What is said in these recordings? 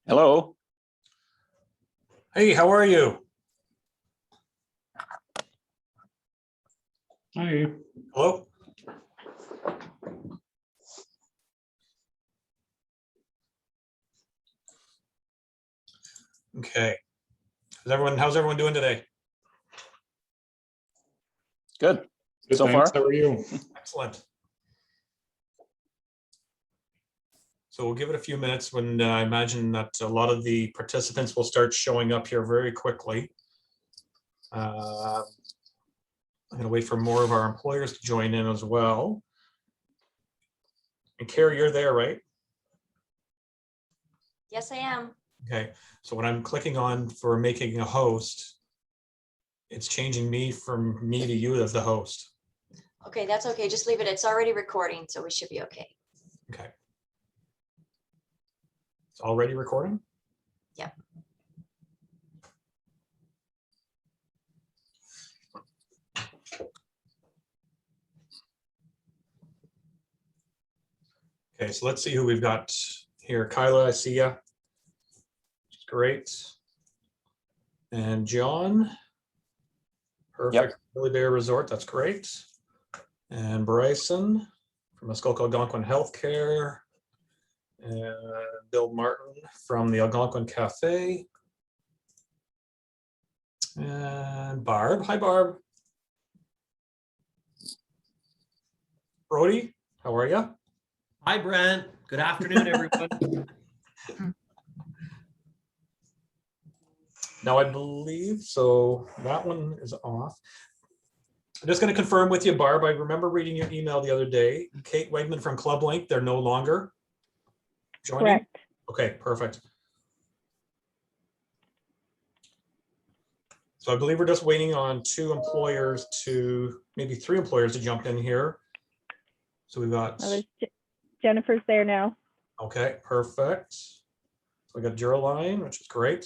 Hello. Hey, how are you? Hi. Hello? Okay. How's everyone doing today? Good. Good, So thanks. far? How are you? Excellent. So we'll give it a few minutes when I imagine that a lot of the participants will start showing up here very quickly. I'm going to wait for more of our employers to join in as well. And Carrie, you're there, right? Yes, I am. Okay. So when I'm clicking on for making a host, it's changing me from me to you as the host. Okay, that's okay. Just leave it. It's already recording, so we should be okay. Okay. It's already recording? Yep. Okay, so let's see who we've got here. Kyla, I see ya. Great. And John. Perfect. Billy Bear Resort, that's great. And Bryson from Muskoka Algonquin Healthcare. And Bill Martin from the Algonquin Cafe. And Barb. Hi, Barb. Brody, how are you? Hi, Brent. Good afternoon, everyone. Now I believe, so that one is off. I'm just going to confirm with you, Barb. I remember reading your email the other day. Kate Wegman from Club Link, they're no longer joining? Correct. Okay, perfect. So I believe we're just waiting on maybe three employers to jump in here. So we've got, Jennifer's there now. okay, perfect. So we got Geraldine, which is great.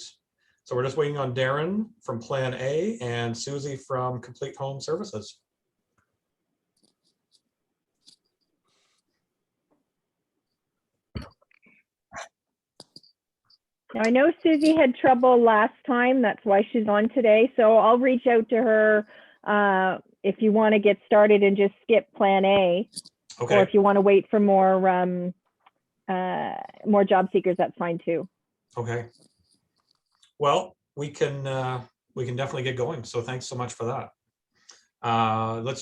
So we're just waiting on Darren from Plan A and Susie from Complete Home Services. Now, I know Susie had trouble last time. That's why she's on today. So I'll reach out to her if you want to get started and just skip Plan A. Okay. Or if you want to wait for more job seekers, that's fine too. Okay. Well, we can definitely get going. So thanks so much for that. Let's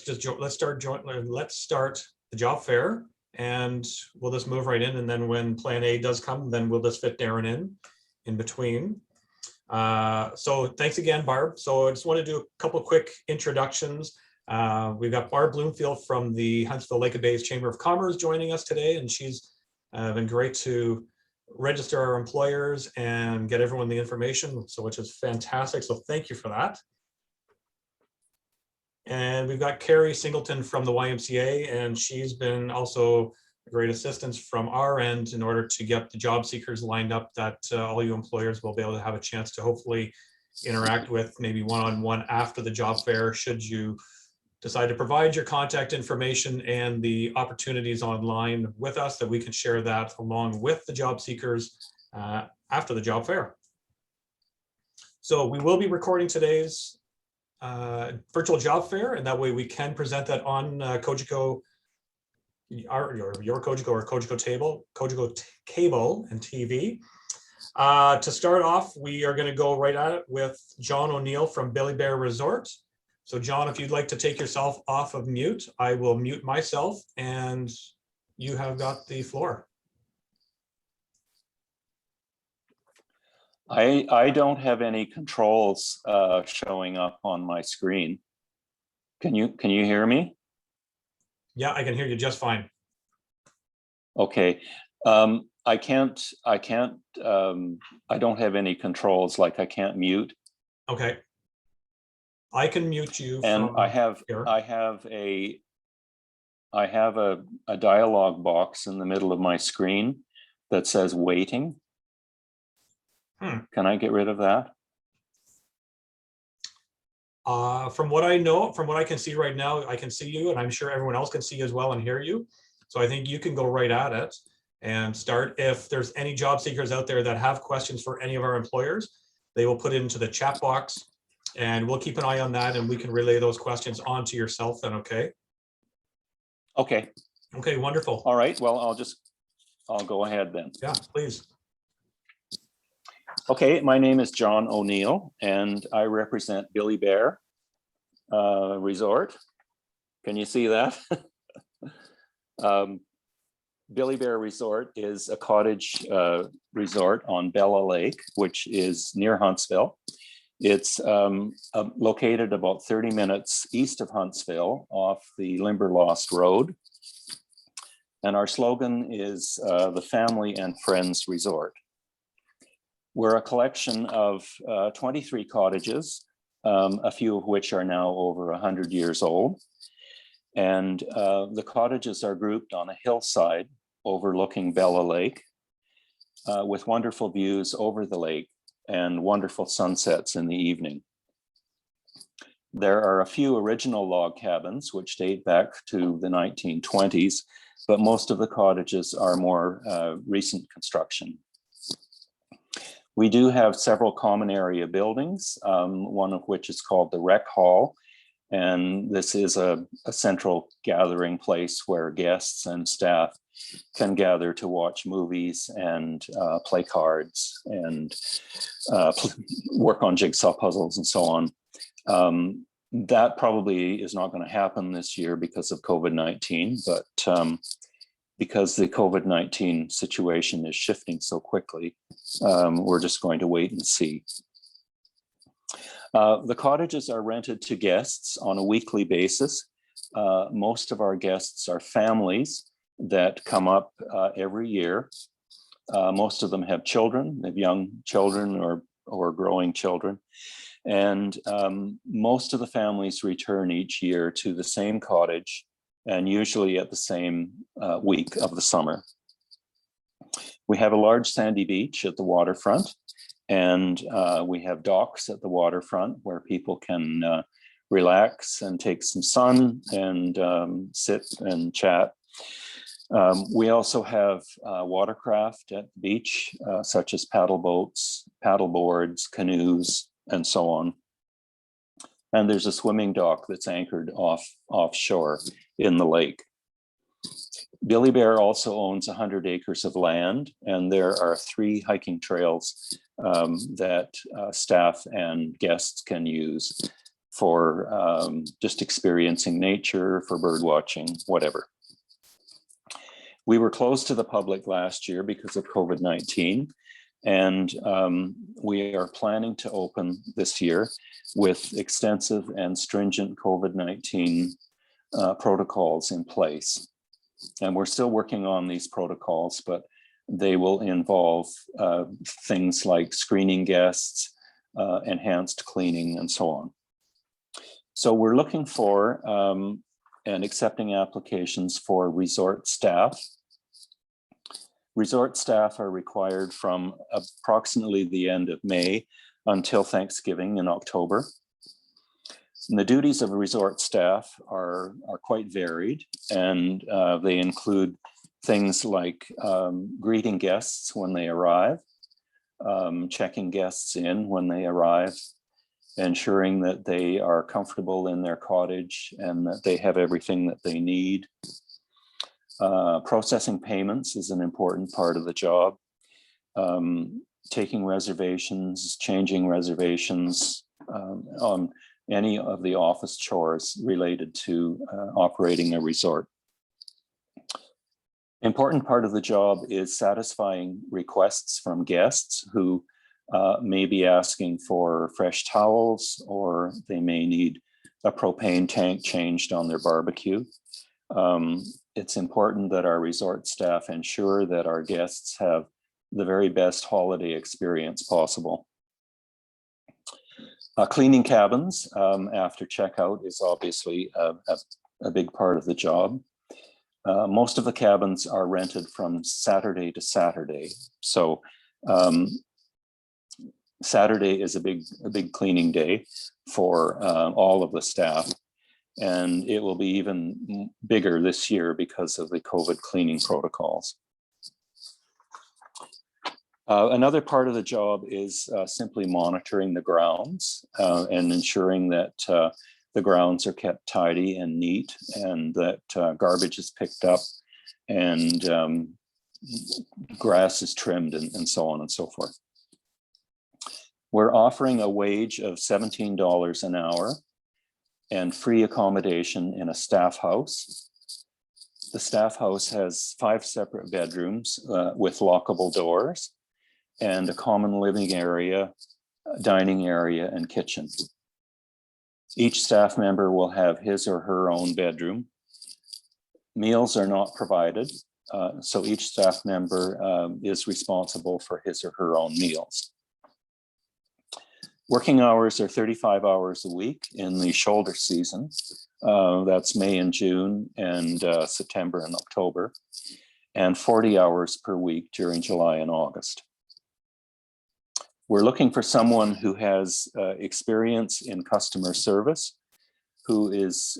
start the job fair, and we'll just move right in. And then when Plan A does come, then we'll just fit Darren in between. So thanks again, Barb. So I just want to do a couple quick introductions. We've got Barb Bloomfield from the Huntsville Lake of Bays Chamber of Commerce joining us today, and she's been great to register our employers and get everyone the information, so which is fantastic. So thank you for that. And we've got Carrie Singleton from the YMCA, and she's been also a great assistance from our end in order to get the job seekers lined up that all you employers will be able to have a chance to hopefully interact with, maybe one-on-one after the job fair, should you decide to provide your contact information and the opportunities online with us, that we can share that along with the job seekers after the job fair. So we will be recording today's virtual job fair, and that way we can present that on Cogeco, your Cogeco or Cogeco Cable and TV. To start off, we are going to go right at it with John O'Neill from Billy Bear Resort. So John, if you'd like to take yourself off of mute, I will mute myself, and you have got the floor. I don't have any controls showing up on my screen. Can you hear me? Yeah, I can hear you just fine. Okay. I don't have any controls, like I can't mute. Okay. I can mute you And from I have here. a dialog box in the middle of my screen that says waiting. Can I get rid of that? From what I know, from what I can see right now, I can see you, and I'm sure everyone else can see as well and hear you. So I think you can go right at it and start. If there's any job seekers out there that have questions for any of our employers, they will put it into the chat box, and we'll keep an eye on that, and we can relay those questions onto yourself then, okay? Okay. Okay, wonderful. All right. Well, I'll go ahead then. Yeah, please. Okay, my name is John O'Neill, and I represent Billy Bear Resort. Can you see that? Billy Bear Resort is a cottage resort on Bella Lake, which is near Huntsville. It's located about 30 minutes east of Huntsville off the Limberlost Road. And our slogan is the Family and Friends Resort. We're a collection of 23 cottages, a few of which are now over 100 years old. And the cottages are grouped on a hillside overlooking Bella Lake with wonderful views over the lake and wonderful sunsets in the evening. There are a few original log cabins which date back to the 1920s, but most of the cottages are more recent construction. We do have several common area buildings, one of which is called the Rec Hall. And this is a central gathering place where guests and staff can gather to watch movies and play cards and work on jigsaw puzzles and so on. That probably is not going to happen this year because of COVID-19, but because the COVID-19 situation is shifting so quickly, we're just going to wait and see. The cottages are rented to guests on a weekly basis. Most of our guests are families that come up every year. Most of them have children, they have young children or growing children. And most of the families return each year to the same cottage, and usually at the same week of the summer. We have a large sandy beach at the waterfront, and we have docks at the waterfront where people can relax and take some sun and sit and chat. We also have watercraft at the beach, such as paddle boats, paddle boards, canoes, and so on. And there's a swimming dock that's anchored offshore in the lake. Billy Bear also owns 100 acres of land, and there are 3 hiking trails that staff and guests can use for just experiencing nature, for bird watching, whatever. We were closed to the public last year because of COVID-19, and we are planning to open this year with extensive and stringent COVID-19 protocols in place. And we're still working on these protocols, but they will involve things like screening guests, enhanced cleaning, and so on. So we're looking for and accepting applications for resort staff. Resort staff are required from approximately the end of May until Thanksgiving in October. And the duties of resort staff are quite varied, and they include things like greeting guests when they arrive, checking guests in when they arrive, ensuring that they are comfortable in their cottage and that they have everything that they need. Processing payments is an important part of the job. Taking reservations, changing reservations, on any of the office chores related to operating a resort. Important part of the job is satisfying requests from guests who may be asking for fresh towels, or they may need a propane tank changed on their barbecue. It's important that our resort staff ensure that our guests have the very best holiday experience possible. Cleaning cabins after checkout is obviously a big part of the job. Most of the cabins are rented from Saturday to Saturday. So Saturday is a big cleaning day for all of the staff. And it will be even bigger this year because of the COVID cleaning protocols. Another part of the job is simply monitoring the grounds and ensuring that the grounds are kept tidy and neat, and that garbage is picked up, and grass is trimmed, and so on and so forth. We're offering a wage of $17 an hour and free accommodation in a staff house. The staff house has 5 separate bedrooms with lockable doors and a common living area, dining area, and kitchen. Each staff member will have his or her own bedroom. Meals are not provided, so each staff member is responsible for his or her own meals. Working hours are 35 hours a week in the shoulder season. That's May and June, and September and October, and 40 hours per week during July and August. We're looking for someone who has experience in customer service, who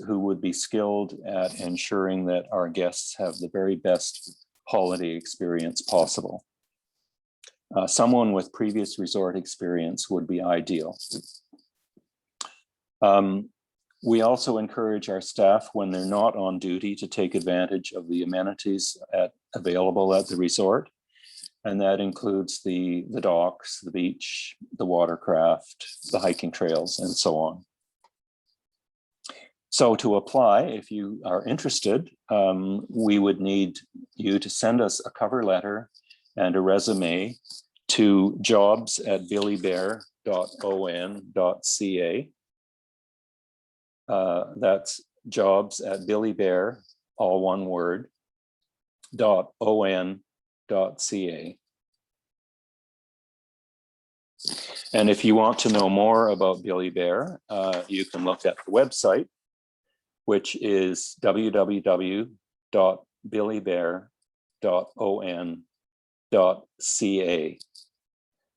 would be skilled at ensuring that our guests have the very best holiday experience possible. Someone with previous resort experience would be ideal. We also encourage our staff, when they're not on duty, to take advantage of the amenities available at the resort. And that includes the docks, the beach, the watercraft, the hiking trails, and so on. So to apply, if you are interested, we would need you to send us a cover letter and a resume to jobs@billybear.on.ca. That's jobs@billybear, all one word, .on.ca. And if you want to know more about Billy Bear, you can look at the website, which is www.billybear.on.ca.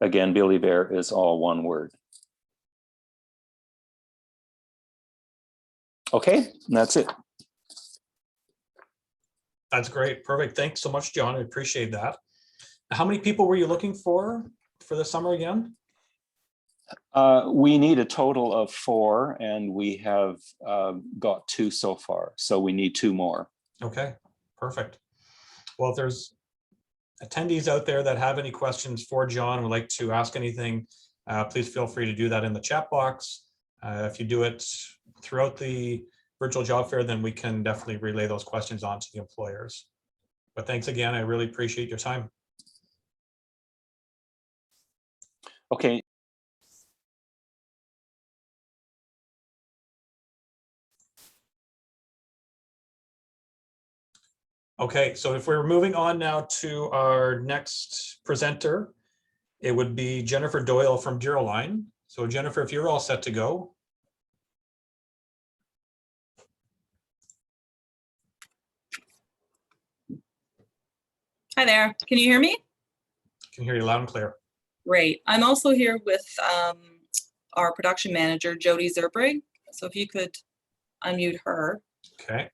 Again, Billy Bear is all one word. Okay, and that's it. That's great. Perfect. Thanks so much, John. I appreciate that. How many people were you looking for the summer again? We need a total of 4, and we have got 2 so far. So we need 2 more. Okay, perfect. Well, if there's attendees out there that have any questions for John and would like to ask anything, please feel free to do that in the chat box. If you do it throughout the virtual job fair, then we can definitely relay those questions on to the employers. But thanks again. I really appreciate your time. Okay. Okay, so if we're moving on now to our next presenter, it would be Jennifer Doyle from Dura-Line. So Jennifer, if you're all set to go. Hi there. Can you hear me? Can hear you loud and clear. Great. I'm also here with our production manager, Jody Zerbrig. So if you could unmute her. Okay.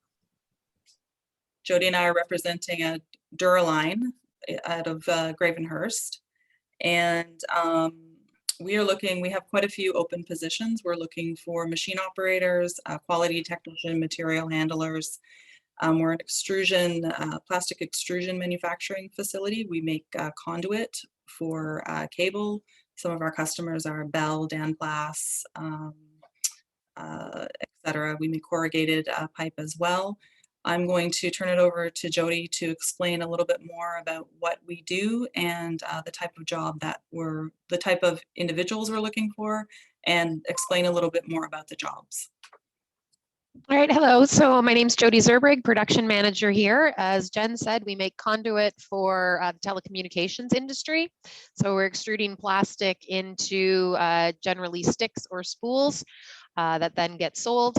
Jody and I are representing a Dura-Line out of Gravenhurst. And we have quite a few open positions. We're looking for machine operators, quality technician, material handlers. We're an extrusion, plastic extrusion manufacturing facility. We make conduit for cable. Some of our customers are Bell, Danplas, etc. We make corrugated pipe as well. I'm going to turn it over to Jody to explain a little bit more about what we do and the type of job that the type of individuals we're looking for, and explain a little bit more about the jobs. All right, hello. So my name's Jody Zerbrig, production manager here. As Jen said, we make conduit for the telecommunications industry. So we're extruding plastic into generally sticks or spools that then get sold.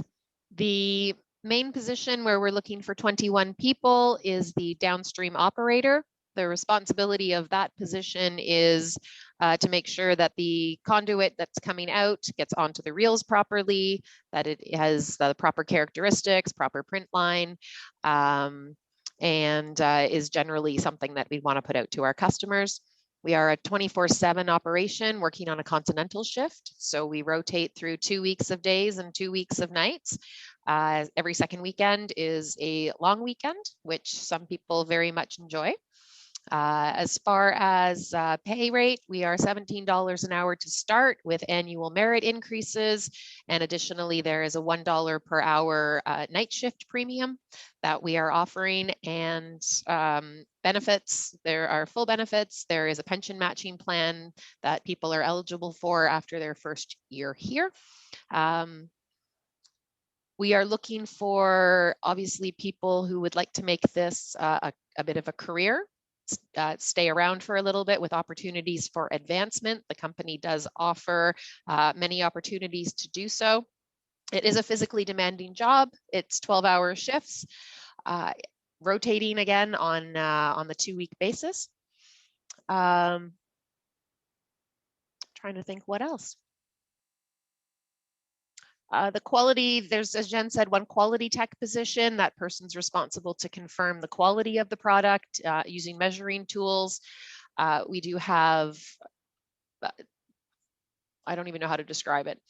The main position where we're looking for 21 people is the downstream operator. The responsibility of that position is to make sure that the conduit that's coming out gets onto the reels properly, that it has the proper characteristics, proper print line, and is generally something that we want to put out to our customers. We are a 24/7 operation working on a continental shift. So we rotate through 2 weeks of days and 2 weeks of nights. Every second weekend is a long weekend, which some people very much enjoy. As far as pay rate, we are $17 an hour to start with annual merit increases. And additionally, there is a $1 per hour night shift premium that we are offering. And benefits, there are full benefits. There is a pension matching plan that people are eligible for after their first year here. We are looking for, obviously, people who would like to make this a bit of a career. Stay around for a little bit with opportunities for advancement. The company does offer many opportunities to do so. It is a physically demanding job. It's 12-hour shifts, rotating again on the 2-week basis. Trying to think what else. The quality, there's, as Jen said, one quality tech position. That person's responsible to confirm the quality of the product using measuring tools. We do have, I don't even know how to describe it,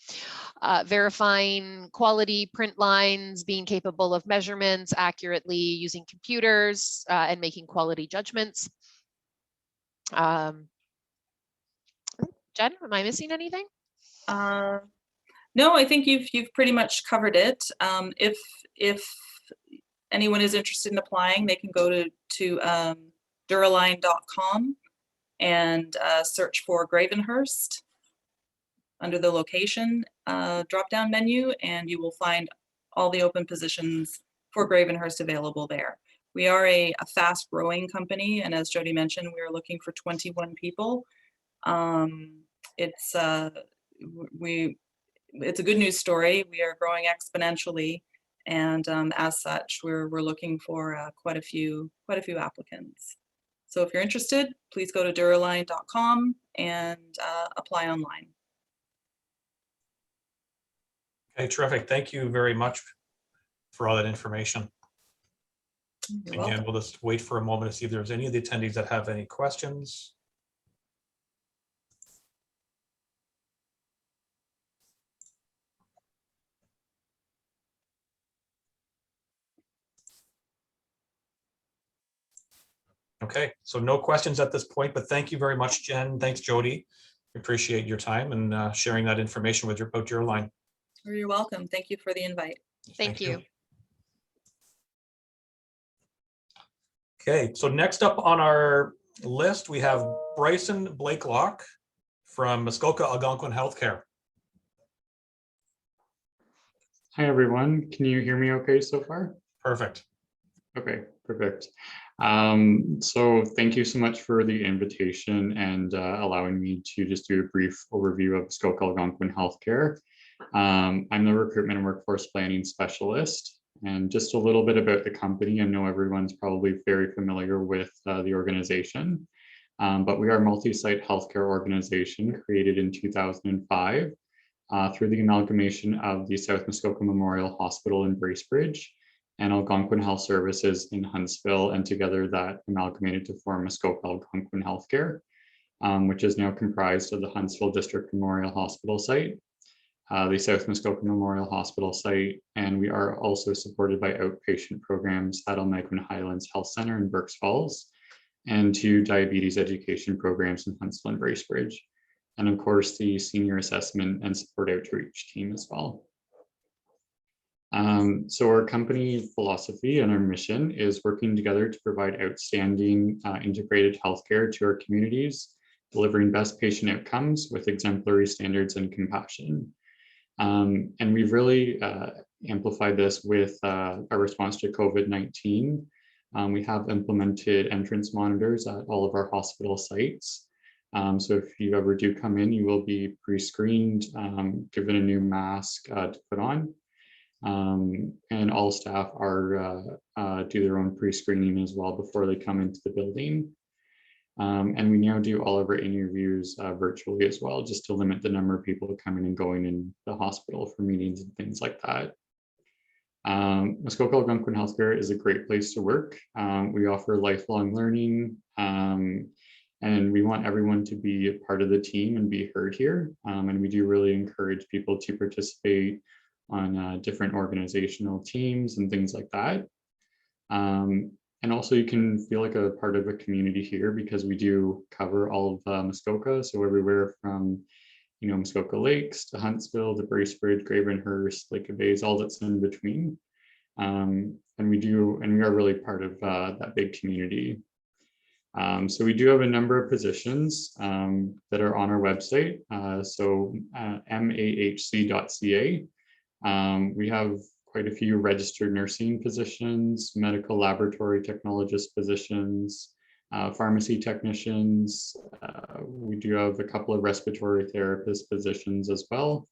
verifying quality print lines, being capable of measurements accurately using computers and making quality judgments. Jen, am I missing anything? No, I think you've pretty much covered it. If anyone is interested in applying, they can go to Duraline.com and search for Gravenhurst under the location drop-down menu, and you will find all the open positions for Gravenhurst available there. We are a fast-growing company, and as Jody mentioned, we are looking for 21 people. It's a good news story. We are growing exponentially, and as such, we're looking for quite a few applicants. So if you're interested, please go to Duraline.com and apply online. Okay, terrific. Thank you very much for all that information. You're Again, welcome. we'll just wait for a moment to see if there's any of the attendees that have any questions. Okay, so no questions at this point, but thank you very much, Jen. Thanks, Jody. We appreciate your time and sharing that information with about Duraline. You're welcome. Thank you for the invite. Thank you. Okay, so next up on our list, we have Bryson Blakelock from Muskoka Algonquin Healthcare. Hi, everyone. Can you hear me okay so far? Perfect. Okay, perfect. So thank you so much for the invitation and allowing me to just do a brief overview of Muskoka Algonquin Healthcare. I'm the recruitment and workforce planning specialist, and just a little bit about the company. I know everyone's probably very familiar with the organization, but we are a multi-site healthcare organization created in 2005 through the amalgamation of the South Muskoka Memorial Hospital in Bracebridge and Algonquin Health Services in Huntsville, and together that amalgamated to form Muskoka Algonquin Healthcare, which is now comprised of the Huntsville District Memorial Hospital site, the South Muskoka Memorial Hospital site, and we are also supported by outpatient programs at Algonquin Highlands Health Center in Berks Falls, and 2 diabetes education programs in Huntsville and Bracebridge, and of course the senior assessment and support outreach team as well. So our company philosophy and our mission is working together to provide outstanding integrated healthcare to our communities, delivering best patient outcomes with exemplary standards and compassion. And we've really amplified this with our response to COVID-19. We have implemented entrance monitors at all of our hospital sites. So if you ever do come in, you will be pre-screened, given a new mask to put on. And all staff are do their own pre-screening as well before they come into the building. And we now do all of our interviews virtually as well, just to limit the number of people coming and going in the hospital for meetings and things like that. Muskoka Algonquin Healthcare is a great place to work. We offer lifelong learning, and we want everyone to be a part of the team and be heard here. And we do really encourage people to participate on different organizational teams and things like that. And also you can feel like a part of a community here because we do cover all of Muskoka. So everywhere from, Muskoka Lakes to Huntsville to Bracebridge, Gravenhurst, Lake of Bays, all that's in between. And we are really part of that big community. So we do have a number of positions that are on our website. So mahc.ca. We have quite a few registered nursing positions, medical laboratory technologist positions, pharmacy technicians. We do have a couple of respiratory therapist positions as well.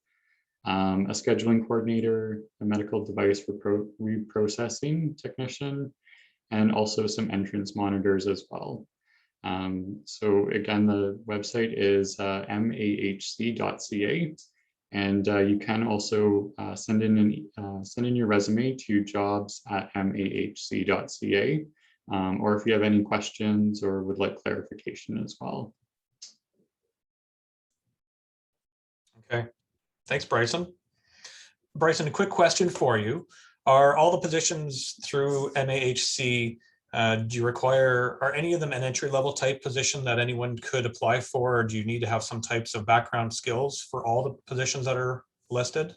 A scheduling coordinator, a medical device reprocessing technician, and also some entrance monitors as well. So again, the website is mahc.ca. And you can also send in your resume to jobs@mahc.ca, or if you have any questions or would like clarification as well. Okay, thanks, Bryson. Bryson, a quick question for you. Are all the positions through MAHC, are any of them an entry-level type position that anyone could apply for, or do you need to have some types of background skills for all the positions that are listed?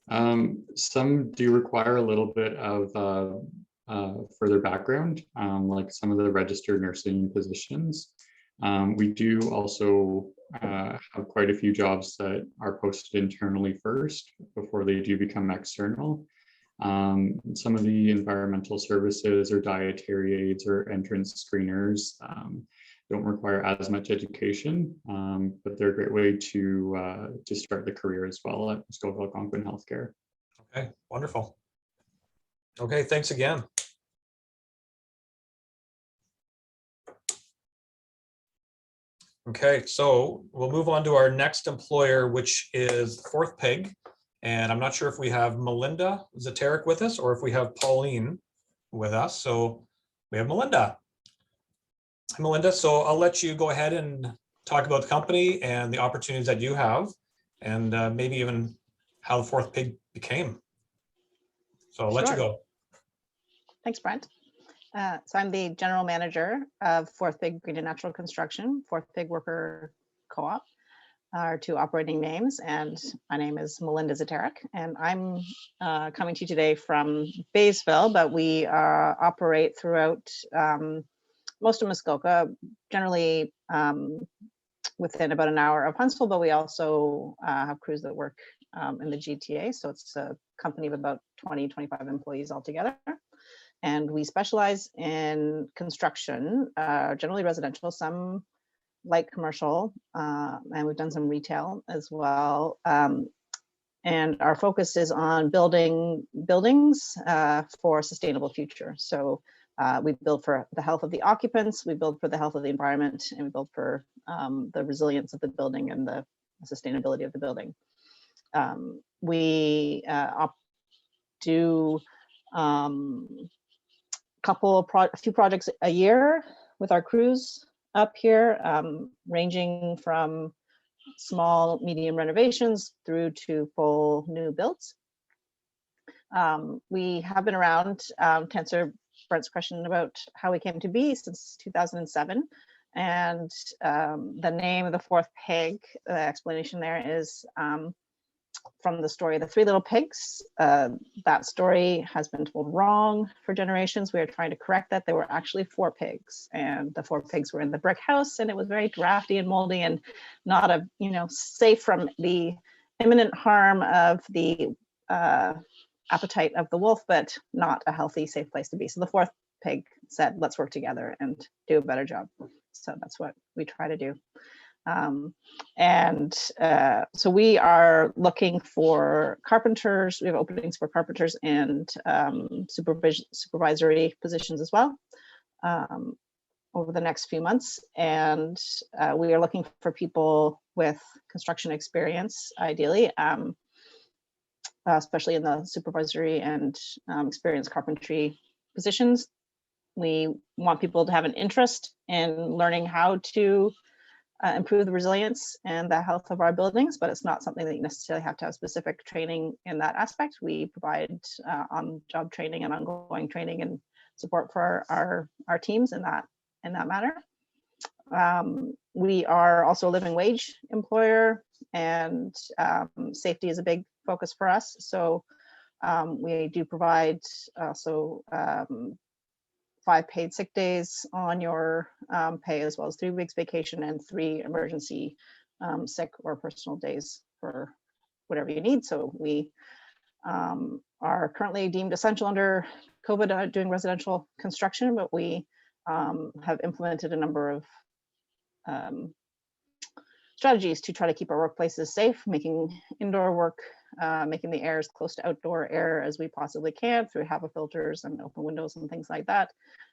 Some do require a little bit of further background, like some of the registered nursing positions. We do also have quite a few jobs that are posted internally first before they do become external. Some of the environmental services or dietary aides or entrance screeners don't require as much education, but they're a great way to start the career as well at Muskoka Algonquin Healthcare. Okay, wonderful. Okay, thanks again. Okay, so we'll move on to our next employer, which is Fourth Pig. And I'm not sure if we have Melinda Zeterik with us or if we have Pauline with us. So we have Melinda. Hi, Melinda. So I'll let you go ahead and talk about the company and the opportunities that you have, and maybe even how the Fourth Pig became. So I'll let you go. Thanks, Brent. So I'm the general manager of Fourth Pig Green and Natural Construction, Fourth Pig Worker Co-op, our two operating names, and my name is Melinda Zeterik, and I'm coming to you today from Baysville, but we operate throughout most of Muskoka, generally within about an hour of Huntsville, but we also have crews that work in the GTA, so it's a company of about 20, 25 employees altogether. And we specialize in construction, generally residential, some light commercial, and we've done some retail as well. And our focus is on building buildings for a sustainable future. So we build for the health of the occupants, we build for the health of the environment, and we build for the resilience of the building and the sustainability of the building. We do a few projects a year with our crews up here, ranging from small, medium renovations through to full new builds. We have been around, to answer Brent's question about how we came to be, since 2007. And the name of the Fourth Pig, the explanation there is from the story, The Three Little Pigs. That story has been told wrong for generations. We are trying to correct that. There were actually 4 pigs, and the 4 pigs were in the brick house, and it was very drafty and moldy and not a, safe from the imminent harm of the appetite of the wolf, but not a healthy, safe place to be. So the 4th pig said, let's work together and do a better job. So that's what we try to do. So we are looking for carpenters. We have openings for carpenters and supervisory positions as well over the next few months. And we are looking for people with construction experience, ideally, especially in the supervisory and experienced carpentry positions. We want people to have an interest in learning how to improve the resilience and the health of our buildings, but it's not something that you necessarily have to have specific training in that aspect. We provide on-job training and ongoing training and support for our teams in that matter. We are also a living wage employer, and safety is a big focus for us. So we do provide also 5 paid sick days on your pay, as well as 3 weeks vacation and 3 emergency sick or personal days for whatever you need. So we are currently deemed essential under COVID doing residential construction, but we have implemented a number of strategies to try to keep our workplaces safe, making indoor work, making the air as close to outdoor air as we possibly can through HEPA filters and open windows and things like that,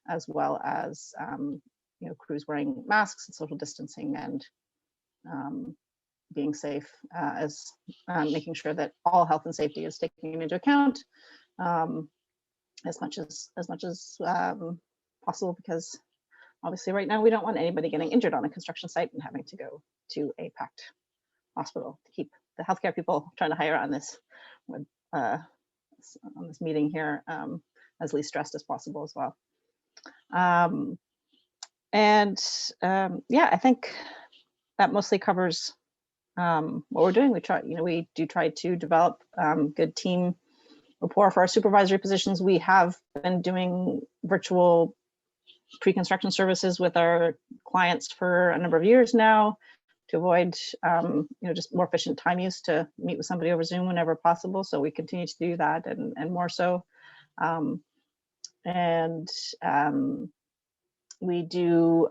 as well as crews wearing masks and social distancing and being safe, as making sure that all health and safety is taken into account as much as possible, because obviously right now we don't want anybody getting injured on a construction site and having to go to a packed hospital to keep the healthcare people trying to hire on this meeting here as least stressed as possible as well. Yeah, I think that mostly covers what we're doing. We do try to develop good team rapport for our supervisory positions. We have been doing virtual pre-construction services with our clients for a number of years now to avoid just more efficient time use to meet with somebody over Zoom whenever possible. So we continue to do that and more so. We do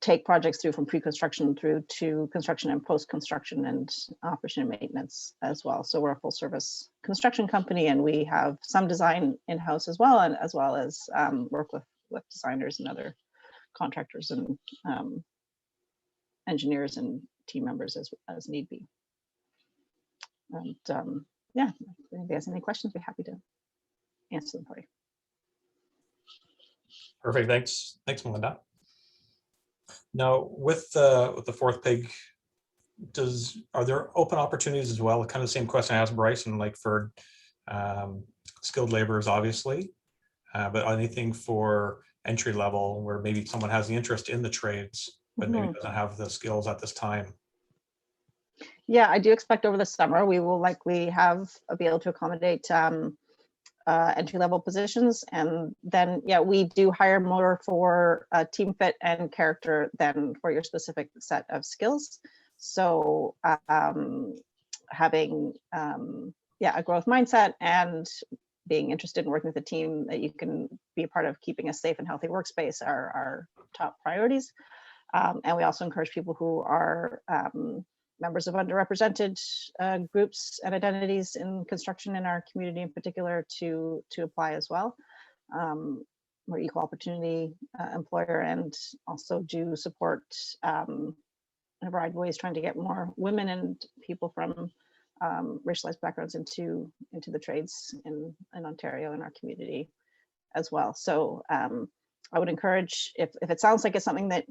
take projects through from pre-construction through to construction and post-construction and operation and maintenance as well. So we're a full service construction company, and we have some design in-house as well, and as well as work with designers and other contractors and engineers and team members as need be. And yeah, if anybody has any questions, we're happy to answer them for you. Perfect. Thanks, Melinda. Now, with the 4th pig, are there open opportunities as well? Kind of the same question I asked Bryson, like for skilled laborers, obviously, but anything for entry level where maybe someone has the interest in the trades, but maybe doesn't have the skills at this time? Yeah, I do expect over the summer we will likely be able to accommodate entry-level positions, and then we do hire more for team fit and character than for your specific set of skills. So having a growth mindset and being interested in working with a team that you can be a part of keeping a safe and healthy workspace are our top priorities. And we also encourage people who are members of underrepresented groups and identities in construction in our community in particular to apply as well. We're equal opportunity employer, and also do support in a variety of ways trying to get more women and people from racialized backgrounds into the trades in Ontario in our community as well. So I would encourage, if it sounds like it's something that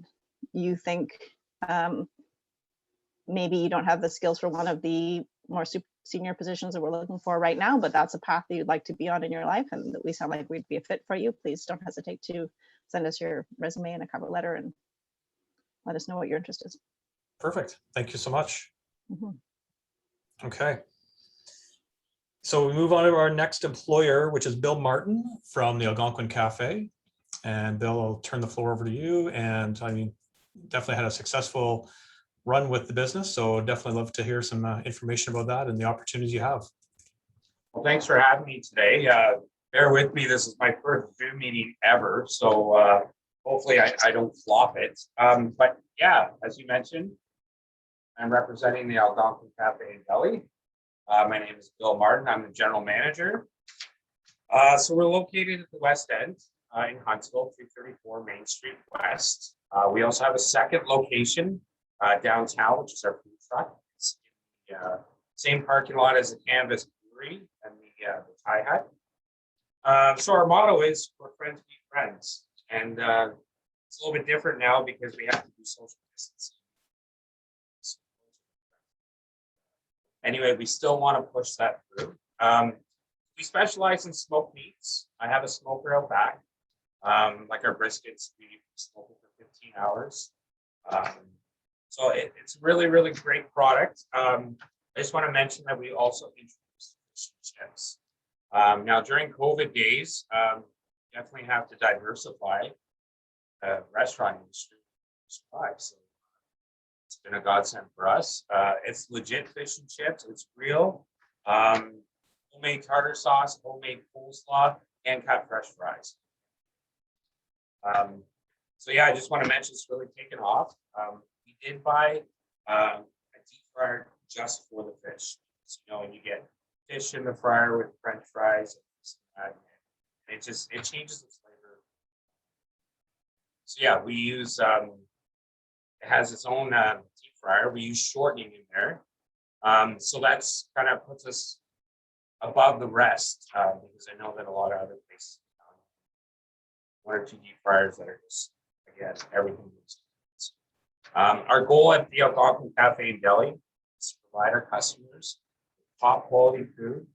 you think maybe you don't have the skills for one of the more senior positions that we're looking for right now, but that's a path that you'd like to be on in your life and that we sound like we'd be a fit for you, please don't hesitate to send us your resume and a cover letter and let us know what your interest is. Perfect. Thank you so much. Okay. So we move on to our next employer, which is Bill Martin from the Algonquin Cafe. And Bill, I'll turn the floor over to you. And I mean, definitely had a successful run with the business. So definitely love to hear some information about that and the opportunities you have. Well, thanks for having me today. Bear with me. This is my first Zoom meeting ever. So hopefully I don't flop it. But yeah, as you mentioned, I'm representing the Algonquin Cafe and Deli. My name is Bill Martin. I'm the general manager. So we're located at the West End in Huntsville, 334 Main Street West. We also have a second location downtown, which is our food truck. It's in the same parking lot as the Canvas Brewery and the Thai Hut. So our motto is "For friends meet friends," and it's a little bit different now because we have to do social distancing. Anyway, we still want to push that through. We specialize in smoked meats. I have a smoker out back. Like our briskets, we smoke it for 15 hours. So it's a really, really great product. I just want to mention that we also introduced fish and chips. Now, during COVID days, definitely have to diversify the restaurant industry to survive. So it's been a godsend for us. It's legit fish and chips. It's real. Homemade tartar sauce, homemade coleslaw, and cut fresh fries. So yeah, I just want to mention it's really taken off. We did buy a deep fryer just for the fish. So, you know, and you get fish in the fryer with French fries, and it changes the flavor. So yeah, we use it has its own deep fryer. We use shortening in there, so that's kind of puts us above the rest because I know that a lot of other places one or two deep fryers that are just, again, everything. Our goal at the Algonquin Cafe and Deli is to provide our customers top quality food,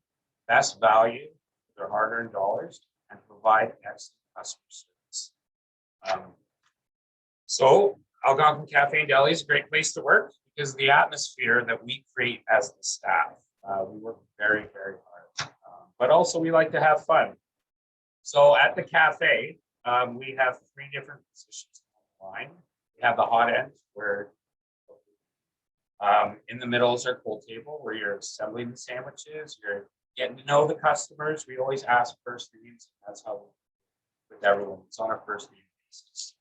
best value for their hard-earned dollars, and provide excellent customer service. So Algonquin Cafe and Deli is a great place to work because of the atmosphere that we create as the staff. We work very, very hard, but also we like to have fun. So at the cafe, we have 3 different positions on the line. We have the hot end where in the middle is our cold table where you're assembling the sandwiches, you're getting to know the customers. We always ask first names. That's how with everyone. It's on a first name basis.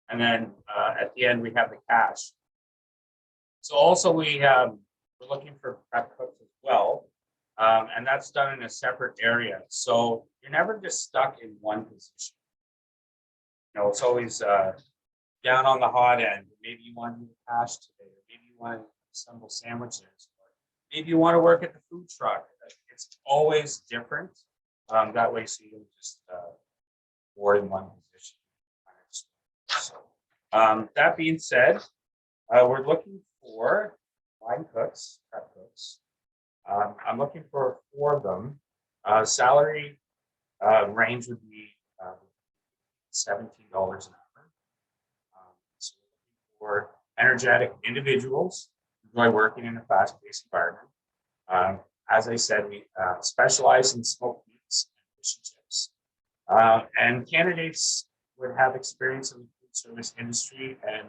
And then at the end we have the cash. So also we're looking for prep cooks as well. And that's done in a separate area. So you're never just stuck in one position. You know, it's always down on the hot end. Maybe you want to do the cash today, or maybe you want to assemble sandwiches, or maybe you want to work at the food truck. It's always different. That way, so you don't just board in one position. So, that being said, we're looking for line cooks, prep cooks. I'm looking for 4 of them. Salary range would be $17 an hour. So looking for energetic individuals who enjoy working in a fast-paced environment. As I said, we specialize in smoked meats and fish and chips. And candidates would have experience in the food service industry, and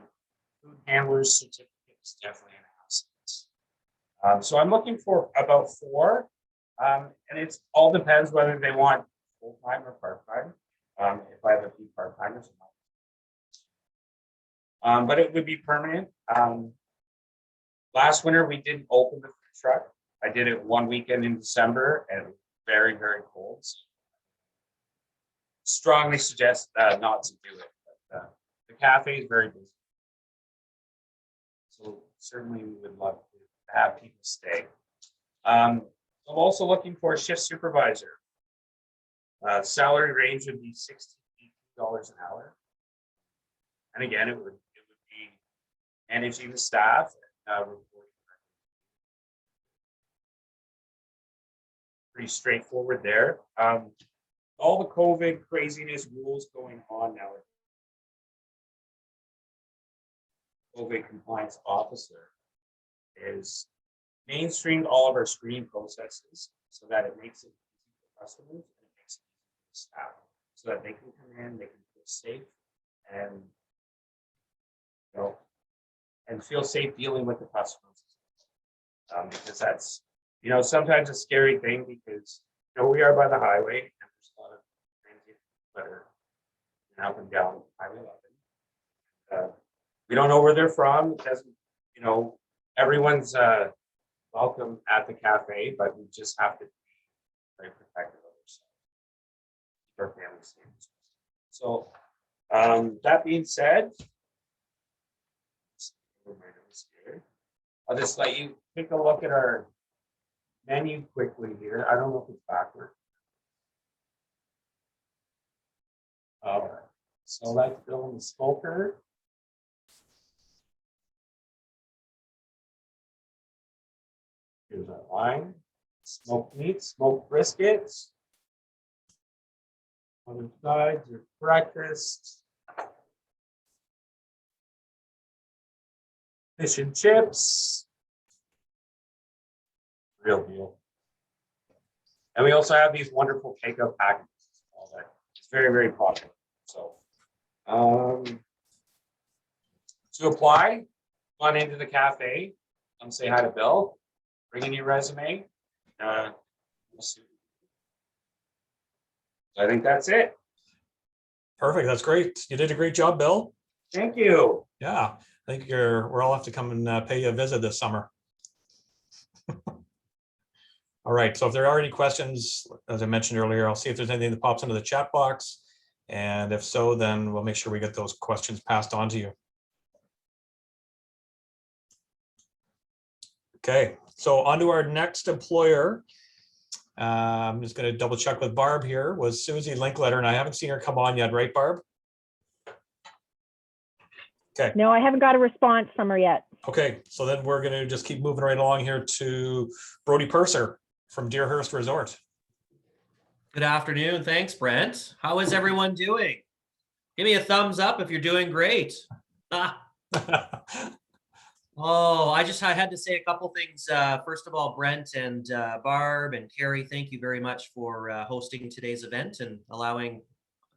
food handler's certificate is definitely an asset. So I'm looking for about 4, and it all depends whether they want full-time or part-time. If I have a few part-timers, but it would be permanent. Last winter we didn't open the food truck. I did it one weekend in December, and it was very, very cold. So strongly suggest not to do it. But, the cafe is very busy, so certainly we would love to have people stay. I'm also looking for a shift supervisor. Salary range would be $16 to $18 an hour, and again, it would be managing the staff, reporting. Pretty straightforward there. All the COVID craziness rules going on now. COVID compliance officer is mainstreamed all of our screening processes so that it makes it easy for customers and it makes it easy for staff so that they can come in, they can feel safe and, you know, and feel safe dealing with the customers. Because that's, you know, sometimes a scary thing because, you know, we are by the highway and there's a lot of transit that are up and down Highway 11. We don't know where they're from. It doesn't, you know, everyone's welcome at the cafe, but we just have to be very protective of ourselves, keep our families safe. So that being said, I'll just let you take a look at our menu quickly here. I don't know if it's backward. All right, so let's go in the smoker. Here's our line, smoked meat, smoked briskets. On the side, your breakfast. Fish and chips. Real deal. And we also have these wonderful takeout packages. All that. It's very, very popular. So to apply, come on into the cafe, come say hi to Bill, bring in your resume. I think that's it. Perfect. That's great. You did a great job, Bill. Thank you. Yeah, I think we're all have to come and pay you a visit this summer. All right, so if there are any questions, as I mentioned earlier, I'll see if there's anything that pops into the chat box. And if so, then we'll make sure we get those questions passed on to you. Okay, so on to our next employer. I'm just going to double check with Barb here, was Susie Linkletter, and I haven't seen her come on yet, right, Barb? Okay. No, I haven't got a response from her yet. Okay, so then we're going to just keep moving right along here to Brody Purser from Deerhurst Resort. Good afternoon. Thanks, Brent. How is everyone doing? Give me a thumbs up if you're doing great. Oh, I had to say a couple things. First of all, Brent and Barb and Carrie, thank you very much for hosting today's event and allowing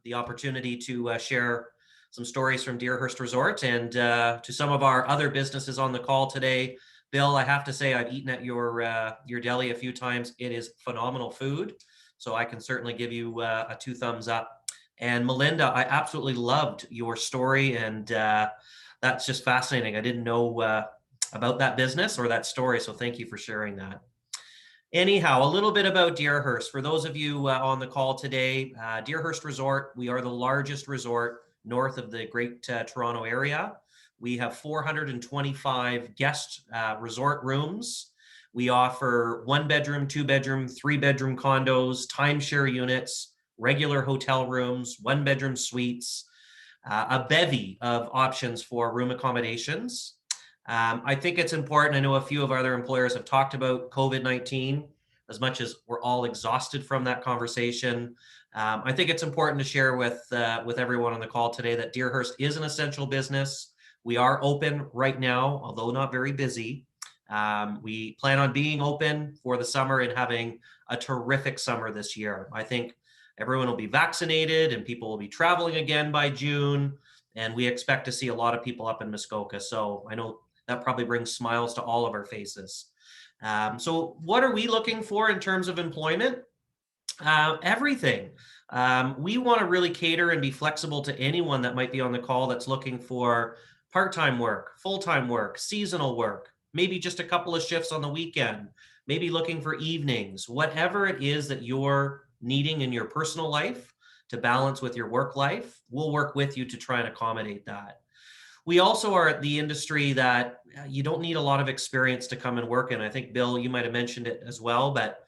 the opportunity to share some stories from Deerhurst Resort. And to some of our other businesses on the call today, Bill, I have to say I've eaten at your deli a few times. It is phenomenal food. So I can certainly give you a 2 thumbs up. And Melinda, I absolutely loved your story, and that's just fascinating. I didn't know about that business or that story, so thank you for sharing that. Anyhow, a little bit about Deerhurst. For those of you on the call today, Deerhurst Resort, we are the largest resort north of the Great Toronto Area. We have 425 guest resort rooms. We offer 1-bedroom, 2-bedroom, 3-bedroom condos, timeshare units, regular hotel rooms, 1-bedroom suites, a bevy of options for room accommodations. I think it's important. I know a few of our other employers have talked about COVID-19, as much as we're all exhausted from that conversation. I think it's important to share with everyone on the call today that Deerhurst is an essential business. We are open right now, although not very busy. We plan on being open for the summer and having a terrific summer this year. I think everyone will be vaccinated and people will be traveling again by June. And we expect to see a lot of people up in Muskoka. So I know that probably brings smiles to all of our faces. So what are we looking for in terms of employment? Everything. We want to really cater and be flexible to anyone that might be on the call that's looking for part-time work, full-time work, seasonal work, maybe just a couple of shifts on the weekend, maybe looking for evenings, whatever it is that you're needing in your personal life to balance with your work life, we'll work with you to try and accommodate that. We also are at the industry that you don't need a lot of experience to come and work in. I think, Bill, you might have mentioned it as well, but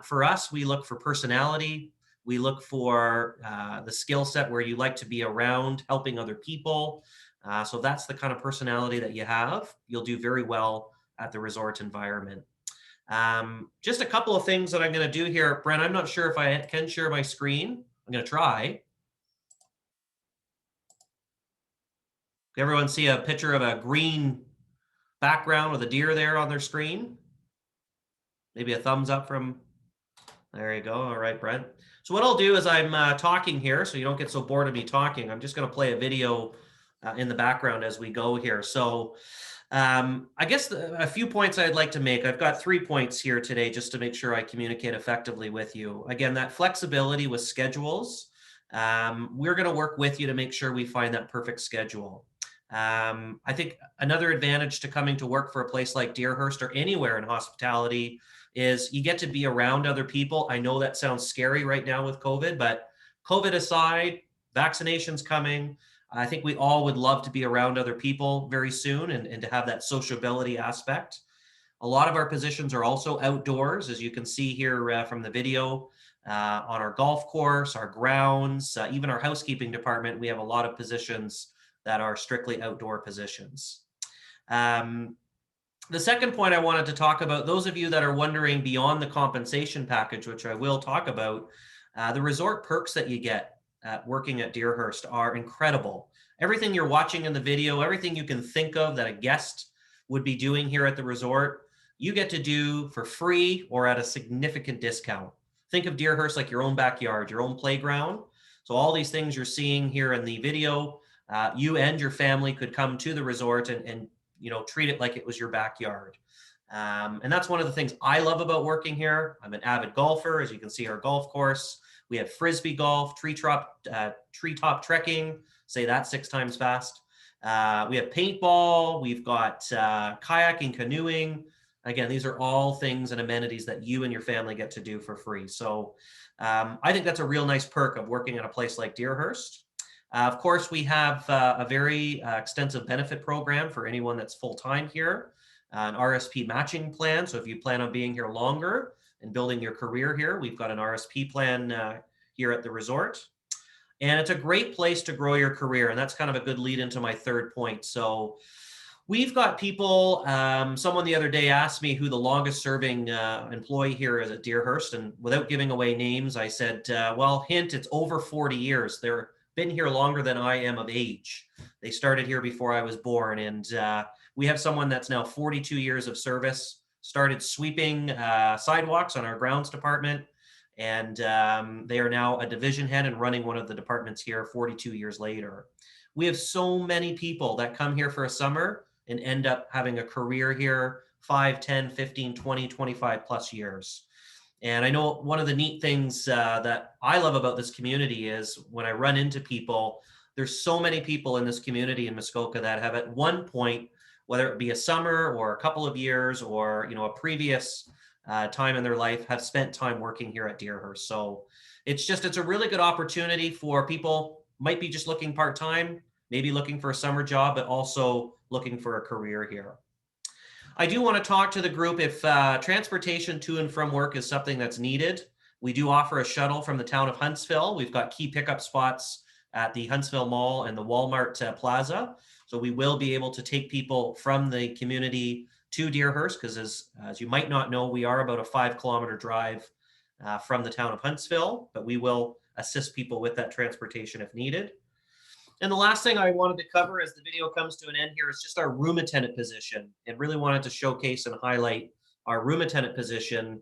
for us, we look for personality. We look for the skill set where you like to be around helping other people. So that's the kind of personality that you have. You'll do very well at the resort environment. Just a couple of things that I'm going to do here. Brent, I'm not sure if I can share my screen. I'm going to try. Everyone see a picture of a green background with a deer there on their screen? Maybe a thumbs up from, there you go. All right, Brent. So what I'll do is I'm talking here, so you don't get so bored of me talking. I'm just going to play a video in the background as we go here. So I guess a few points I'd like to make. I've got 3 points here today just to make sure I communicate effectively with you. Again, that flexibility with schedules. We're going to work with you to make sure we find that perfect schedule. I think another advantage to coming to work for a place like Deerhurst or anywhere in hospitality is you get to be around other people. I know that sounds scary right now with COVID, but COVID aside, vaccinations coming. I think we all would love to be around other people very soon and to have that sociability aspect. A lot of our positions are also outdoors, as you can see here from the video, on our golf course, our grounds, even our housekeeping department. We have a lot of positions that are strictly outdoor positions. The second point I wanted to talk about, those of you that are wondering beyond the compensation package, which I will talk about, the resort perks that you get working at Deerhurst are incredible. Everything you're watching in the video, everything you can think of that a guest would be doing here at the resort, you get to do for free or at a significant discount. Think of Deerhurst like your own backyard, your own playground. So all these things you're seeing here in the video, you and your family could come to the resort and treat it like it was your backyard. And that's one of the things I love about working here. I'm an avid golfer, as you can see our golf course. We have Frisbee golf, treetop trekking, say that 6 times fast. We have paintball, we've got kayaking, canoeing. Again, these are all things and amenities that you and your family get to do for free. So I think that's a real nice perk of working at a place like Deerhurst. Of course, we have a very extensive benefit program for anyone that's full-time here, an RSP matching plan. So if you plan on being here longer and building your career here, we've got an RSP plan here at the resort. And it's a great place to grow your career. And that's kind of a good lead into my third point. So we've got people, someone the other day asked me who the longest serving employee here is at Deerhurst. And without giving away names, I said, well, hint, it's over 40 years. They're been here longer than I am of age. They started here before I was born. And we have someone that's now 42 years of service, started sweeping sidewalks on our grounds department. And they are now a division head and running one of the departments here 42 years later. We have so many people that come here for a summer and end up having a career here 5, 10, 15, 20, 25 plus years. And I know one of the neat things that I love about this community is when I run into people, there's so many people in this community in Muskoka that have at one point, whether it be a summer or a couple of years or a previous time in their life, have spent time working here at Deerhurst. So it's a really good opportunity for people, might be just looking part-time, maybe looking for a summer job, but also looking for a career here. I do want to talk to the group if transportation to and from work is something that's needed. We do offer a shuttle from the town of Huntsville. We've got key pickup spots at the Huntsville Mall and the Walmart Plaza. So we will be able to take people from the community to Deerhurst because as you might not know, we are about a 5-kilometer drive from the town of Huntsville, but we will assist people with that transportation if needed. And the last thing I wanted to cover as the video comes to an end here is just our room attendant position, and really wanted to showcase and highlight our room attendant position.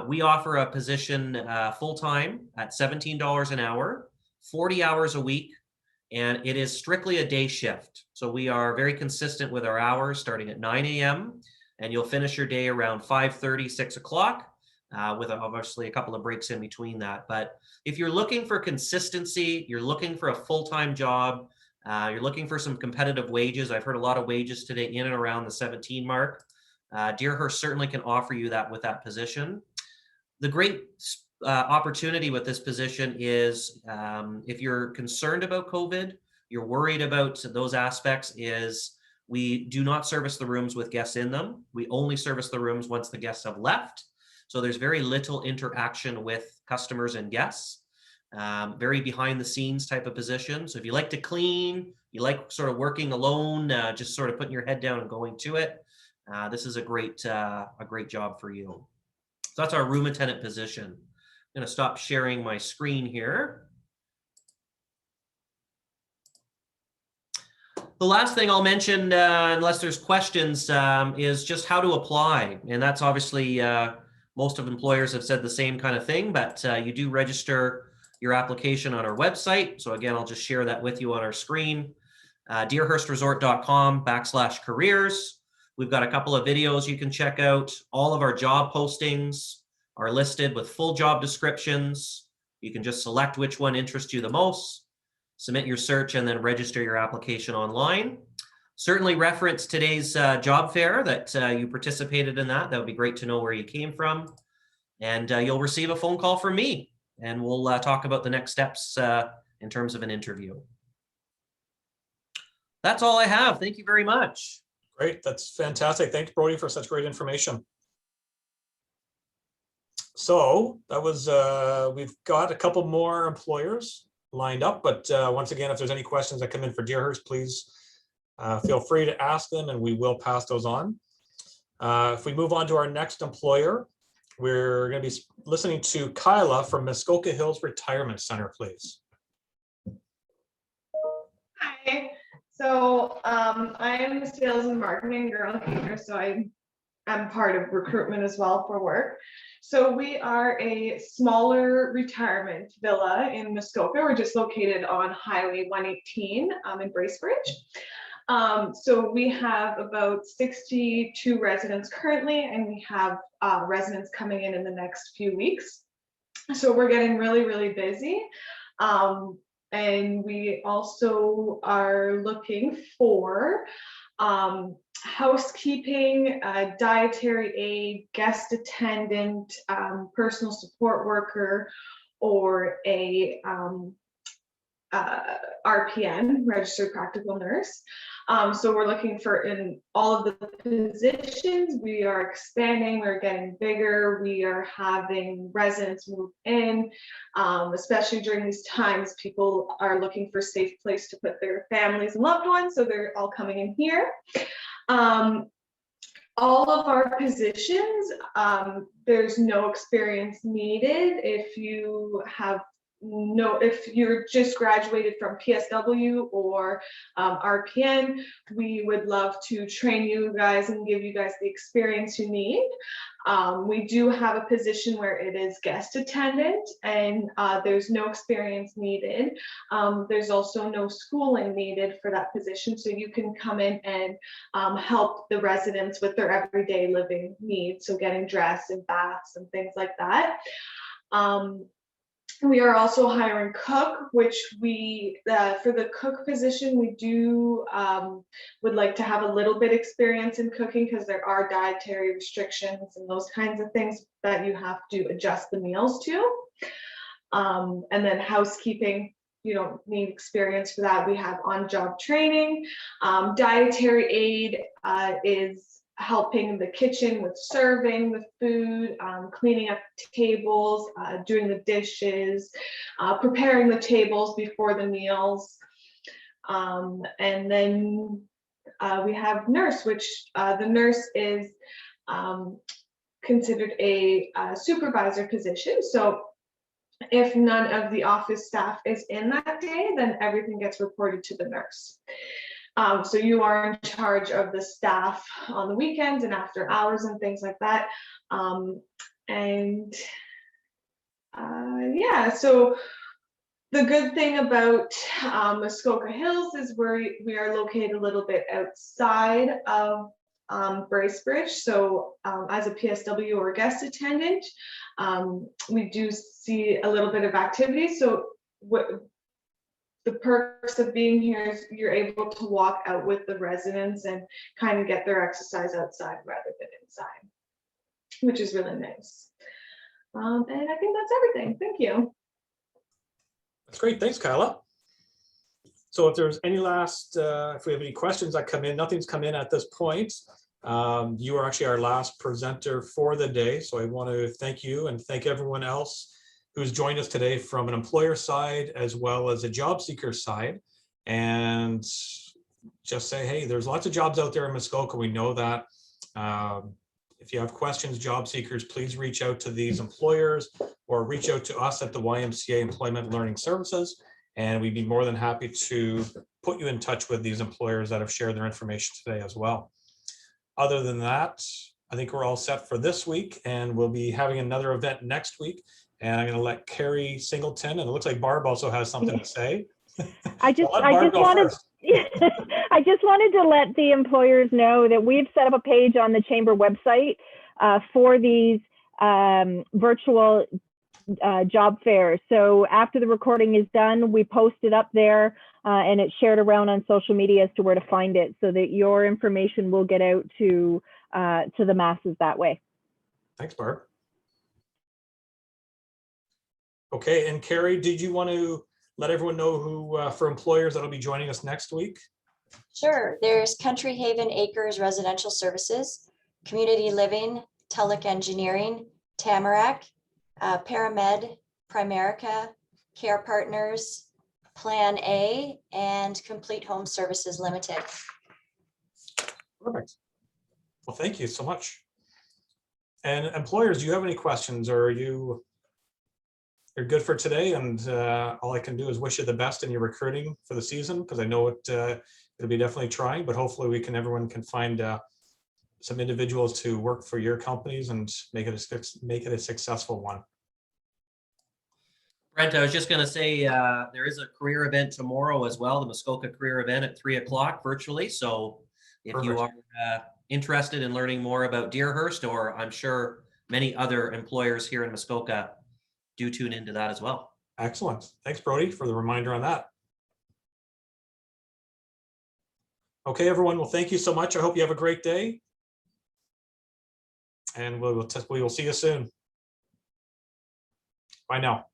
We offer a position full-time at $17 an hour, 40 hours a week, and it is strictly a day shift. So we are very consistent with our hours starting at 9 a.m. and you'll finish your day around 5:30, 6 o'clock. With obviously a couple of breaks in between that. But if you're looking for consistency, you're looking for a full-time job, you're looking for some competitive wages. I've heard a lot of wages today in and around the 17 mark. Deerhurst certainly can offer you that with that position. The great opportunity with this position is if you're concerned about COVID, you're worried about those aspects, is we do not service the rooms with guests in them. We only service the rooms once the guests have left. So there's very little interaction with customers and guests, very behind the scenes type of position. So if you like to clean, you like sort of working alone, just sort of putting your head down and going to it, this is a great job for you. So that's our room attendant position. I'm going to stop sharing my screen here. The last thing I'll mention, unless there's questions, is just how to apply. And that's obviously most of employers have said the same kind of thing, but you do register your application on our website. So again, I'll just share that with you on our screen. deerhurstresort.com/careers. We've got a couple of videos you can check out. All of our job postings are listed with full job descriptions. You can just select which one interests you the most, submit your search, and then register your application online. Certainly reference today's job fair that you participated in that. That would be great to know where you came from. And you'll receive a phone call from me, and we'll talk about the next steps in terms of an interview. That's all I have. Thank you very much. Great, that's fantastic. Thanks, Brody, for such great information. So that was, we've got a couple more employers lined up, but once again, if there's any questions that come in for Deerhurst, please feel free to ask them and we will pass those on. If we move on to our next employer, we're going to be listening to Kyla from Muskoka Hills Retirement Center, please. Hi. So I am the sales and marketing girl here, so I'm part of recruitment as well for work. So we are a smaller retirement villa in Muskoka. We're just located on Highway 118 in Bracebridge. So we have about 62 residents currently, and we have residents coming in the next few weeks. So we're getting really, really busy. And we also are looking for housekeeping, dietary aid, guest attendant, personal support worker, or a RPN, registered practical nurse. So we're looking for in all of the positions. We are expanding, we're getting bigger, we are having residents move in, especially during these times. People are looking for a safe place to put their families and loved ones, so they're all coming in here. All of our positions, there's no experience needed. If you're just graduated from PSW or RPN, we would love to train you guys and give you guys the experience you need. We do have a position where it is guest attendant, and there's no experience needed. There's also no schooling needed for that position, so you can come in and help the residents with their everyday living needs, so getting dressed and baths and things like that. We are also hiring cook, which we, for the cook position, we do would like to have a little bit experience in cooking, because there are dietary restrictions and those kinds of things that you have to adjust the meals to. And then housekeeping, you don't need experience for that. We have on-job training. Dietary aid is helping the kitchen with serving the food, cleaning up tables, doing the dishes, preparing the tables before the meals. And then we have nurse, which the nurse is considered a supervisor position. So if none of the office staff is in that day, then everything gets reported to the nurse. So you are in charge of the staff on the weekends and after hours and things like that. Yeah, so the good thing about Muskoka Hills is we are located a little bit outside of Bracebridge. So as a PSW or guest attendant, we do see a little bit of activity. So the perks of being here is you're able to walk out with the residents and kind of get their exercise outside rather than inside, which is really nice. And I think that's everything. Thank you. That's great. Thanks, Kyla. So if there's any last, if we have any questions that come in, nothing's come in at this point. You are actually our last presenter for the day. So I want to thank you and thank everyone else who's joined us today from an employer side as well as a job seeker side, and just say, hey, there's lots of jobs out there in Muskoka. We know that. If you have questions, job seekers, please reach out to these employers or reach out to us at the YMCA Employment Learning Services, and we'd be more than happy to put you in touch with these employers that have shared their information today as well. Other than that, I think we're all set for this week, and we'll be having another event next week. And I'm going to let Carrie Singleton, and it looks like Barb also has something to say. I just Let Barb go wanted first. I just wanted to let the employers know that we've set up a page on the chamber website for these virtual job fairs. So after the recording is done, we post it up there and it's shared around on social media as to where to find it, so that your information will get out to the masses that way. Thanks, Barb. Okay, and Carrie, did you want to let everyone know who, for employers that'll be joining us next week? Sure. There's Country Haven Acres Residential Services, Community Living, Tulloch Engineering, Tamarack, Paramed, Primerica, Care Partners, Plan A, and Complete Home Services Limited. Perfect. Well, thank you so much. And employers, do you have any questions, or you're good for today? And all I can do is wish you the best in your recruiting for the season, because I know it'll be definitely trying, but hopefully everyone can find some individuals to work for your companies and make it a successful one. Brent, I was just going to say there is a career event tomorrow as well, the Muskoka career event at 3 o'clock virtually. So if you are interested in learning more about Deerhurst, or I'm sure many other employers here in Muskoka, do tune into that as well. Excellent. Thanks, Brody, for the reminder on that. Okay, everyone. Well, thank you so much. I hope you have a great day. And we will see you soon. Bye now.